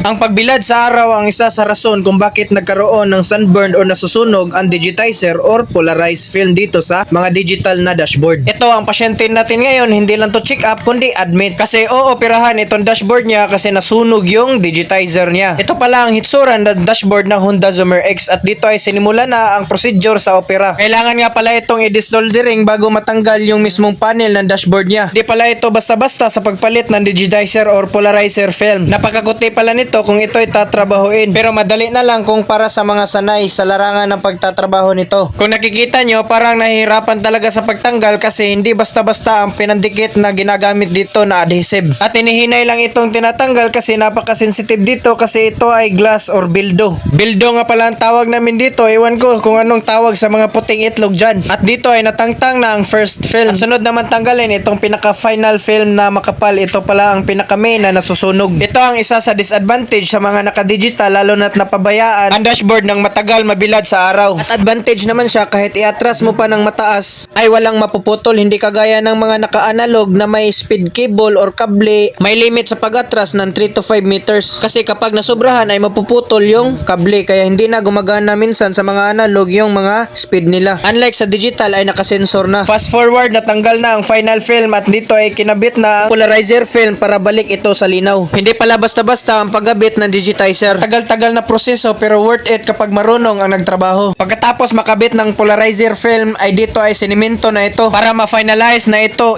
Ang pagbilad sa araw ang isa sa rason kung bakit nagkaroon ng sunburn o nasusunog ang digitizer or polarized film dito sa mga digital na dashboard. Ito ang pasyente natin ngayon, hindi lang to check up kundi admit kasi ooperahan itong dashboard niya kasi nasunog yung digitizer niya. Ito pala ang hitsura ng dashboard ng Honda Zoomer X at dito ay sinimula na ang procedure sa opera. Kailangan nga pala itong i-desoldering bago matanggal yung mismong panel ng dashboard niya. Di pala ito basta-basta sa pagpalit ng digitizer or polarizer film. Napakakuti pala nito kung ito ay tatrabahuin. Pero madali na lang kung para sa mga sanay sa larangan ng pagtatrabaho nito. Kung nakikita nyo, parang nahihirapan talaga sa pagtanggal kasi hindi basta-basta ang pinandikit na ginagamit dito na adhesive. At inihinay lang itong tinatanggal kasi napaka-sensitive dito kasi ito ay glass or bildo. Bildo nga pala ang tawag namin dito. Ewan ko kung anong tawag sa mga puting itlog dyan. At dito ay natangtang na ang first film. At sunod naman tanggalin itong pinaka-final film na makapal. Ito pala ang pinaka-main na nasusunog. Ito ang isa sa disadvantage sa mga naka-digital lalo na't napabayaan ang dashboard ng matagal mabilad sa araw. At advantage naman siya kahit iatras mo pa ng mataas ay walang mapuputol, hindi kagaya ng mga naka-analog na may speed cable or kable, may limit sa pag-atras ng 3 to 5 meters. Kasi kapag nasubrahan ay mapuputol yung kable kaya hindi na gumagana minsan sa mga analog yung mga speed nila. Unlike sa digital ay nakasensor na. Fast forward, natanggal na ang final film at dito ay kinabit na ang polarizer film para balik ito sa linaw. Hindi pala basta-basta ang paggabit ng digitizer. Tagal-tagal na proseso pero worth it kapag marunong ang nagtrabaho. Pagkatapos makabit ng polarizer film ay dito ay sinimento na ito para ma-finalize na ito.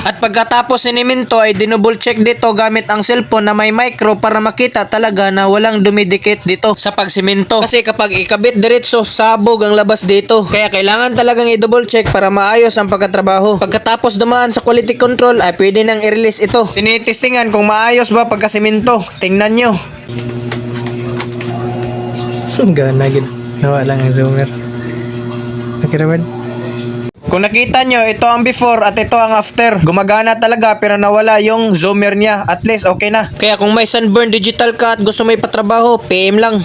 At pagkatapos sinimento ay dinouble check dito gamit ang cellphone na may micro para makita talaga na walang dumidikit dito sa pagsimento. Kasi kapag ikabit diretso, sabog ang labas dito. Kaya kailangan talagang i-double check para maayos ang pagkatrabaho. Pagkatapos dumaan sa quality control ay pwede nang i-release ito. Tinitestingan kung maayos ba pagkasimento. Tingnan nyo. Gana gid. Nawa lang ang zoomer. Okay, Robert? Kung nakita nyo, ito ang before at ito ang after. Gumagana talaga pero nawala yung zoomer niya. At least okay na. Kaya kung may sunburn digital ka at gusto mo ipatrabaho, PM lang.